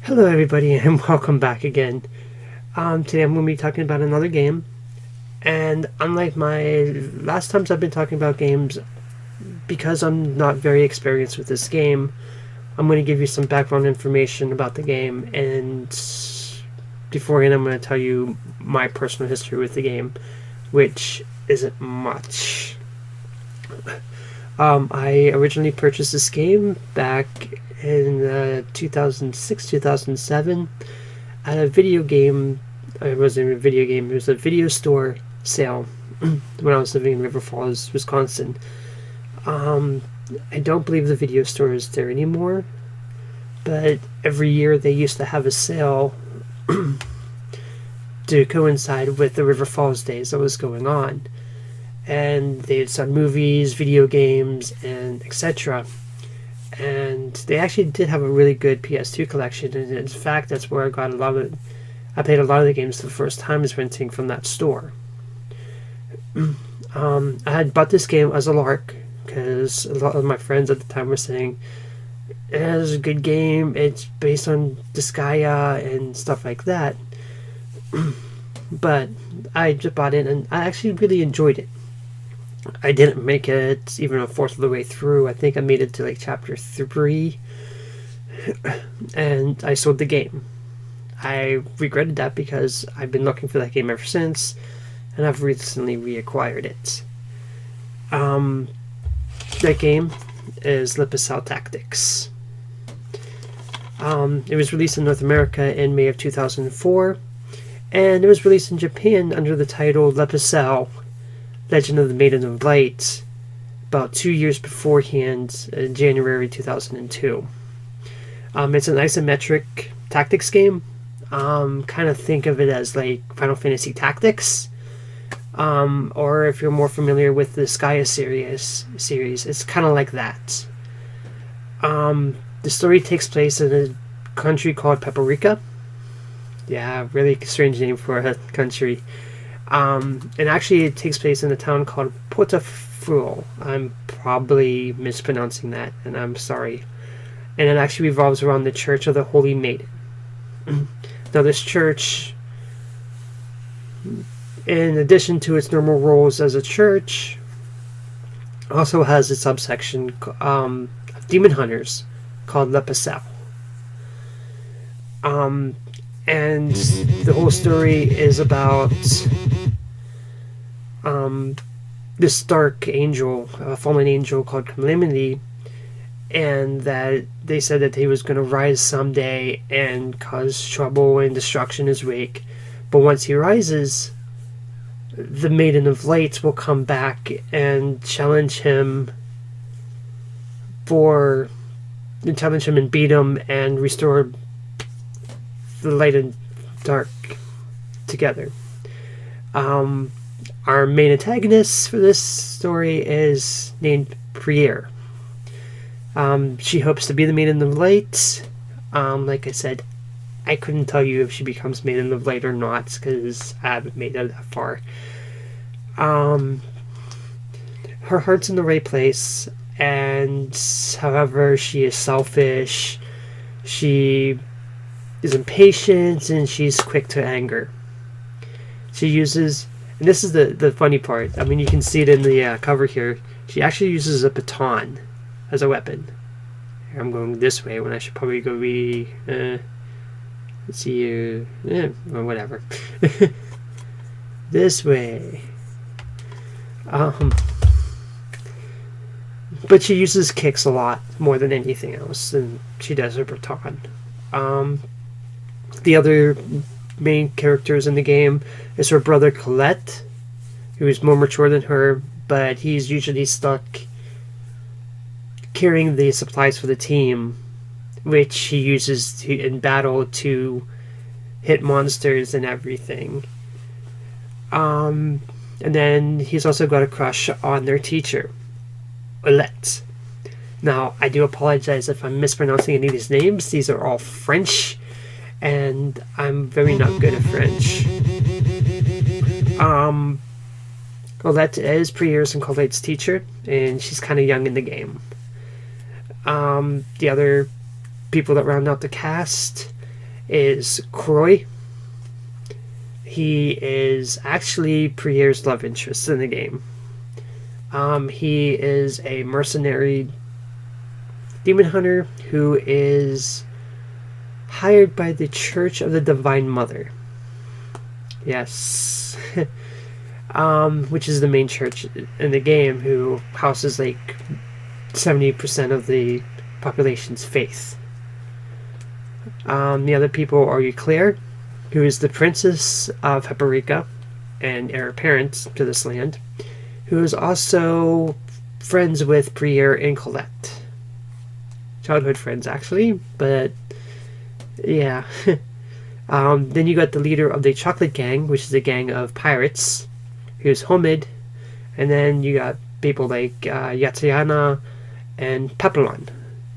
Hello everybody and welcome back again. Today I'm going to be talking about another game, and unlike my last times I've been talking about games, because I'm not very experienced with this game, I'm going to give you some background information about the game, and beforehand I'm going to tell you my personal history with the game, which isn't much. I originally purchased this game back in 2006, 2007 at a video game. It wasn't a video game, it was a video store sale when I was living in River Falls, Wisconsin. I don't believe the video store is there anymore, but every year they used to have a sale to coincide with the River Falls days that was going on. And they had some movies, video games, and etc. And they actually did have a really good PS2 collection, and in fact, that's where I got a lot of. I played a lot of the games for the first time as renting from that store. I had bought this game as a lark because a lot of my friends at the time were saying it's a good game. It's based on Disgaea and stuff like that. But I just bought it, and I actually really enjoyed it. I didn't make it even a fourth of the way through. I think I made it to like chapter 3, and I sold the game. I regretted that because I've been looking for that game ever since, and I've recently reacquired it. That game is Pucelle Tactics. It was released in North America in May of 2004, and it was released in Japan under the title Pucelle Legend of the Maiden of Light about 2 years beforehand, in January 2002. It's an isometric tactics game. Kind of think of it as like Final Fantasy Tactics, or if you're more familiar with the Disgaea series, it's kind of like that. The story takes place in a country called Paprika. Yeah, really strange name for a country. And actually it takes place in a town called Pucelle. I'm probably mispronouncing that, and I'm sorry. And it actually revolves around the Church of the Holy Maiden. Now this church, in addition to its normal roles as a church, also has a subsection of demon hunters called Pucelle. And the whole story is about this dark angel, a fallen angel called Calamity, and that they said that he was going to rise someday and cause trouble and destruction in his wake. But once he rises, the Maiden of Light will come back and challenge him and beat him and restore the light and dark together. Our main antagonist for this story is named Priere. She hopes to be the Maiden of Light. Like I said, I couldn't tell you if she becomes Maiden of Light or not because I haven't made it that far. Her heart's in the right place, and however, she is selfish. She is impatient, and she's quick to anger. She uses, and this is the funny part, I mean, you can see it in the cover here, she actually uses a baton as a weapon. Here, I'm going this way when I should probably go let's see, or whatever. This way. But she uses kicks a lot more than anything else, and she does her baton. The other main characters in the game is her brother Colette, who is more mature than her, but he's usually stuck carrying the supplies for the team, which he uses in battle to hit monsters and everything. And then he's also got a crush on their teacher, Olette. Now, I do apologize if I'm mispronouncing any of these names. These are all French, and I'm very not good at French. Olette is Priere's and Colette's teacher, and she's kind of young in the game. The other people that round out the cast is Croy. He is actually Pierre's love interest in the game. He is a mercenary demon hunter who is hired by the Church of the Divine Mother. Yes. Which is the main church in the game, who houses like 70% of the population's faith. The other people are Euclaire, who is the princess of Hyperica and heir apparent to this land, who is also friends with Pierre and Colette. Childhood friends, actually, but yeah. Then you got the leader of the Chocolate Gang, which is a gang of pirates, who's Homid, and then you got people like Yatiana and Papillon.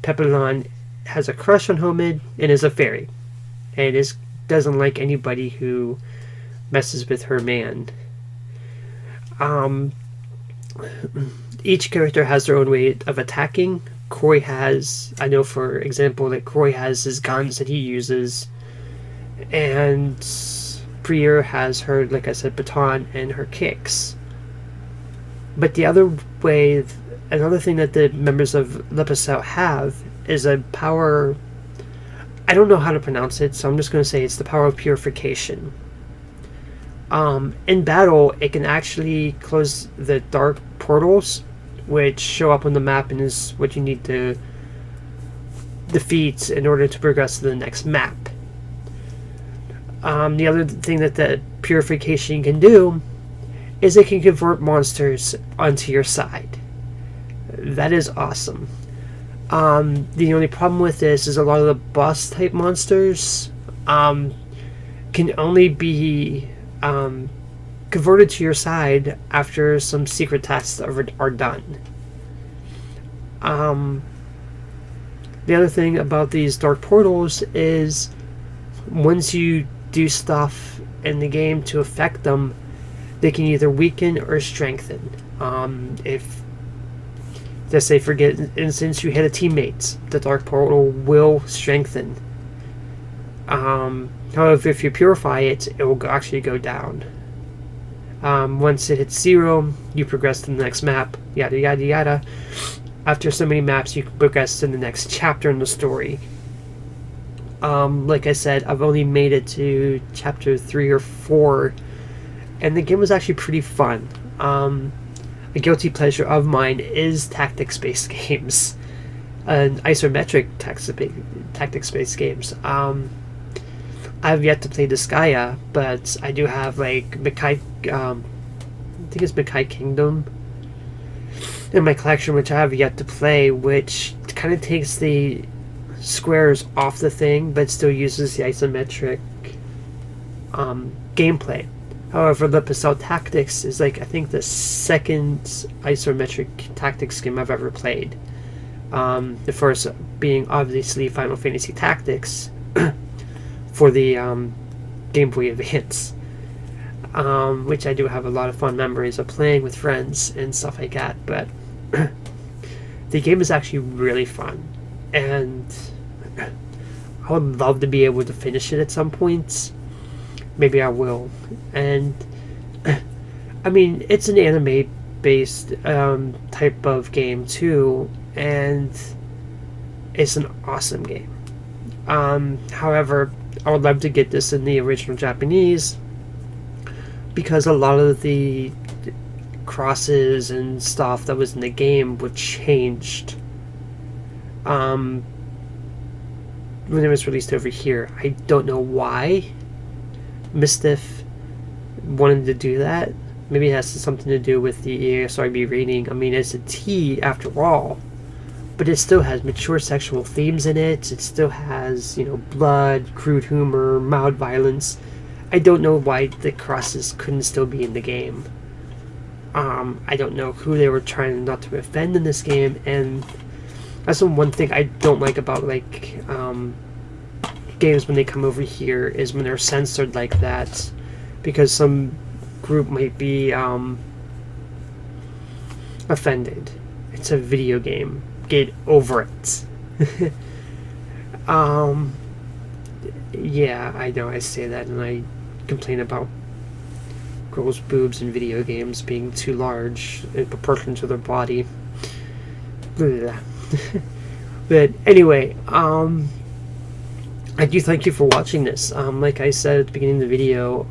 Papillon has a crush on Homid and is a fairy, and doesn't like anybody who messes with her man. Each character has their own way of attacking. Croy has, I know for example, that Croy has his guns that he uses, and Prier has her, like I said, baton and her kicks. But the other way, another thing that the members of Le Pucelle have is a power, I don't know how to pronounce it, so I'm just going to say it's the power of purification. In battle, it can actually close the dark portals, which show up on the map and is what you need to defeat in order to progress to the next map. The other thing that the purification can do is it can convert monsters onto your side. That is awesome. The only problem with this is a lot of the boss type monsters can only be converted to your side after some secret tests are done. The other thing about these dark portals is once you do stuff in the game to affect them, they can either weaken or strengthen. If, let's say, for instance, you hit a teammate, the dark portal will strengthen. However, if you purify it, it will actually go down. Once it hits 0, you progress to the next map, yada yada yada. After so many maps, you can progress to the next chapter in the story. Like I said, I've only made it to chapter 3 or 4, and the game was actually pretty fun. A guilty pleasure of mine is tactics-based games, and isometric tactics-based games. I've yet to play Disgaea, but I do have like Makai, I think it's Makai Kingdom in my collection, which I have yet to play, which kind of takes the squares off the thing, but still uses the isometric gameplay. However, the Pucelle Tactics is like, I think, the second isometric tactics game I've ever played. The first being obviously Final Fantasy Tactics for the Game Boy Advance, which I do have a lot of fun memories of playing with friends and stuff like that. But the game is actually really fun, and I would love to be able to finish it at some point. Maybe I will. And I mean, it's an anime based type of game too, and it's an awesome game. However, I would love to get this in the original Japanese, because a lot of the crosses and stuff that was in the game were changed when it was released over here. I don't know why Mistiff wanted to do that. Maybe it has something to do with the ESRB rating. I mean, it's a T after all, but it still has mature sexual themes in it. It still has, blood, crude humor, mild violence. I don't know why the crosses couldn't still be in the game. I don't know who they were trying not to offend in this game, and that's the one thing I don't like about games when they come over here, is when they're censored like that, because some group might be offended. It's a video game. Get over it. Yeah, I know I say that and I complain about girls' boobs in video games being too large in proportion to their body. But anyway, I do thank you for watching this. Like I said at the beginning of the video,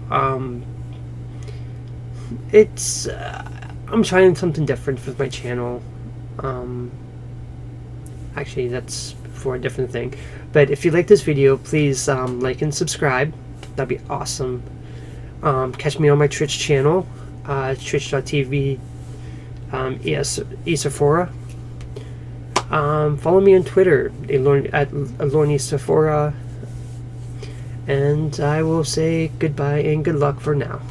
it's I'm trying something different with my channel. Actually, that's for a different thing. But if you like this video, please like and subscribe. That'd be awesome. Catch me on my Twitch channel, twitch.tv eSephora. Follow me on Twitter at Alorni Sephora. And I will say goodbye and good luck for now.